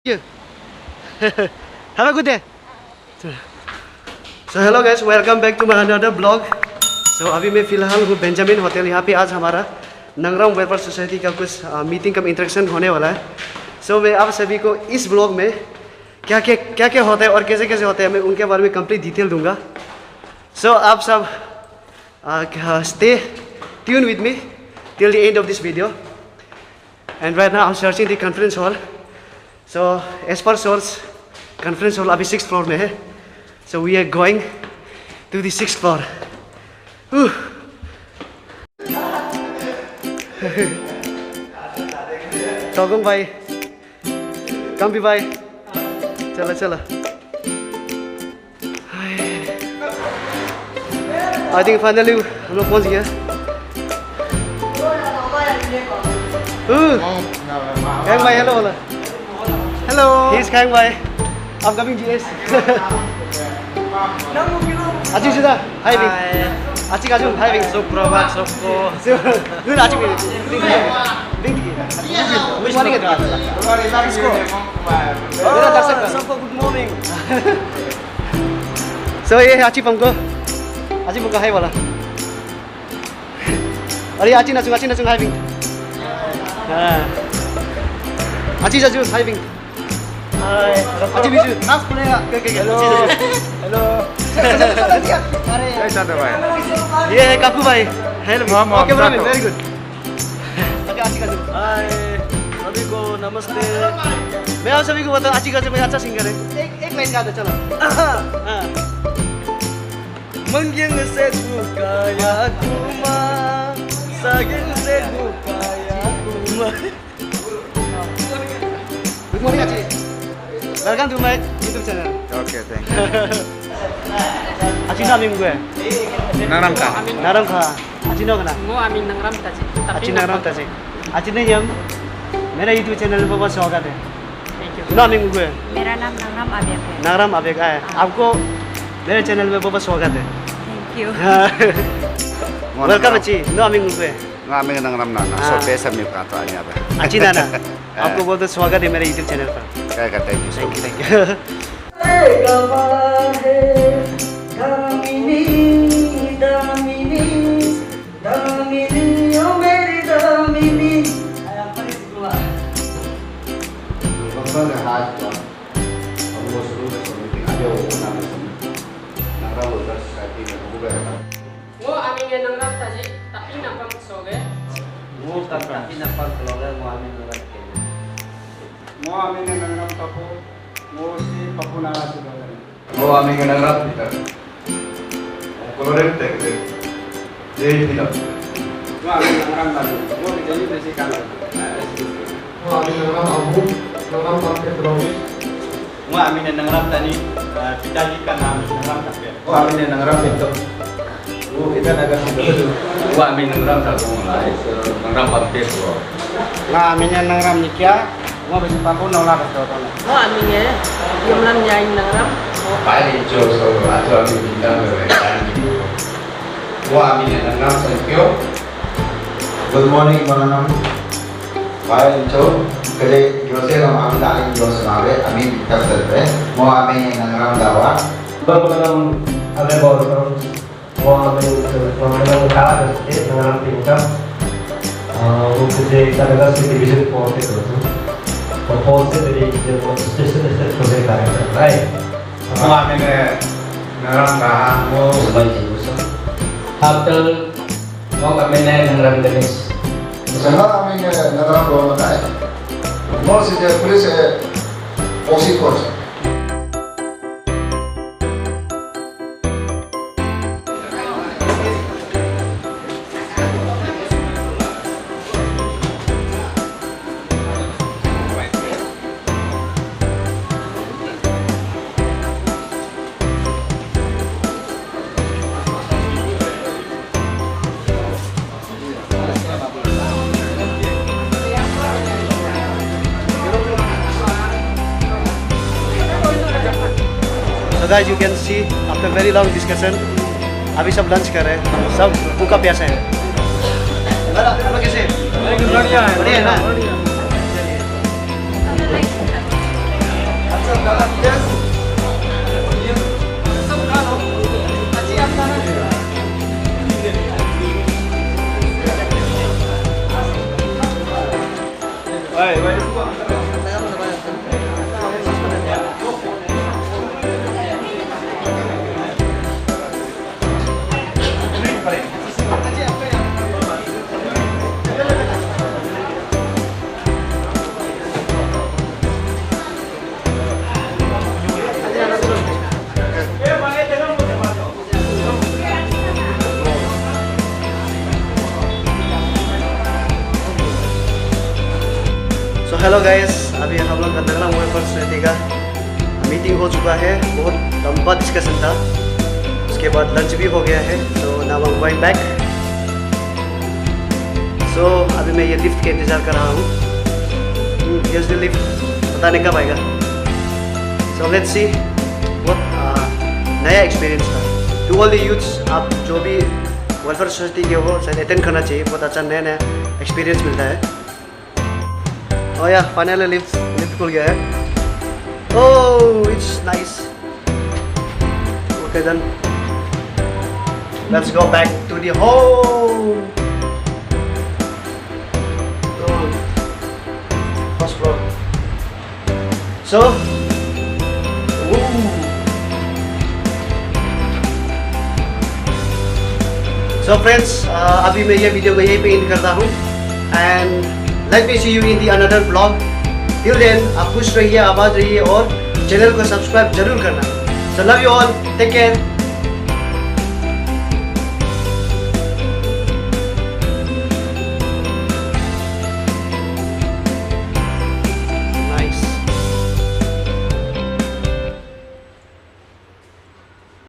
you. Have a good day. So hello guys, welcome back to my another vlog. So अभी मैं फिलहाल हूँ Benjamin hotel. यहाँ पे आज हमारा नंगराम वेलफेयर सोसाइटी का कुछ मीटिंग का इंटरेक्शन होने वाला है। So मैं आप सभी को इस ब्लॉग में क्या क्या होता है और कैसे कैसे होता है मैं उनके बारे में कंप्लीट डिटेल दूंगा। So आप सब stay tuned with me till the end of this video. And right now I'm searching the conference hall. So as per source, conference hall अभी 6th floor में है. So we are going to the 6th floor. टोगुंग भाई, कम भी भाई, चला चला. I think finally हम लोग पहुंच गया. Kang भाई hello बोला. Hello. He's Kang भाई. Upcoming GS. Acik sudah. Hi Bing. Acik Ajun. Hi Bing. Suprabhat Soko. Lu Acik Bing. Bing dikit. Good morning kan? Soko, good morning. So ये है Acik हमको. Acik हमको hi बोला. अरे Acik नचुंग hi Bing. Acik Ajun hi Bing. Hai. Acik Biju. Nas punya. Hello. Hello. Hey Chandra भाई. ये है काकू भाई. Hello. Okay bro, very good. Okay Acik Ajun. Hai. सभी को नमस्ते. मैं आप सभी को बताऊं Acik Ajun भाई अच्छा सिंगर है. एक लाइन गा दो चलो. Mengging se kaya kuma, saging se kaya kuma. Good morning Acik. Welcome to my YouTube channel. Okay, thank you. Acik namanya gue. Naram ka? Naram का. Acik नाम क्या? Mo amin ng ram taji. Acik नाम ताजे. Acik ने हम मेरा YouTube channel पर बहुत स्वागत है. Thank you. नाम gue. मेरा नाम नंगराम आबिया है. नाराम अबेग है. आपको मेरे चैनल पे बहुत स्वागत है. Thank you. Welcome Acik. नाम gue. Ngami nang ram na. So pesa mi ka to anya ba. Acik नाना. आपको बहुत स्वागत है मेरे YouTube channel पर. Kaya ka thank you so much. Thank you. Mo amin ng ram taji. Tapi nampang soge. Mo tapi napal keluarga mo amin orang Kenya. Mo amin na nangram tapo, mo si papunala si Dolan. Mo amin ka nang rap kita. Kolorin tek tek. Jadi tidak. Mo amin na nangram tapo, mo jadi besi kalah. Mo amin ka nang abu, nang pakai terus. Mo amin na nangrap tani. Pitali ka namin nangrap tapi. Mo amin na nang rap itu. Oh kita naga situ. Mo amin nang rap satu mulai. Nang rap pakai terus. Nga amin na nangram nikya, mo besi papo nola ka to. Mo amin yung lam yain ng ram. Pai hijau so atau amin bintang berwetan. Mo amin na nang rap sekio. Good morning mananam. Pai hijau. Kali Jose orang amin dah Jose nabe amin bintang terbe. Mo amin nang rap dawa. Bagaimana ada bawa mau ambil kalah sedikit dengan tingkat untuk jadi kadang sedikit post itu, post dari stesen proses karakter lain. Mo amin nang rap dah. Mo Sebagai usaha. Hotel mau kami naik dengan Denis. Sana amin nang rap dawa dah. Mo si dia polis posisi kos. So guys, you can see after very long discussion, अभी सब lunch कर रहे हैं, सब भूखा प्यासा है. कैसे? बढ़िया है बढ़िया है ना? चलो गाइस, अभी हम लोग का नगरम वेफर सोसाइटी का मीटिंग हो चुका है। बहुत लंबा डिस्कशन था, उसके बाद लंच भी हो गया है। तो now I am going back. So अभी मैं ये लिफ्ट के इंतज़ार कर रहा हूँ। ये लिफ्ट पता नहीं कब आएगा। सो लेट्स सी बहुत नया एक्सपीरियंस था। टू ऑल द यूथ्स, आप जो भी वेलफेयर सोसाइटी के हो शायद अटेंड करना चाहिए। बहुत अच्छा नया नया एक्सपीरियंस मिलता है। Oh yeah, finally lift खुल गया है। Oh, it's nice. Okay then, let's go back to the home. Oh, first floor. So, friends, अभी मैं ये वीडियो को यहीं पे एंड करता हूँ। And let me see you in the another vlog. Till then, आप खुश रहिए, आबाद रहिए और चैनल को सब्सक्राइब जरूर करना। So love you all. Take care.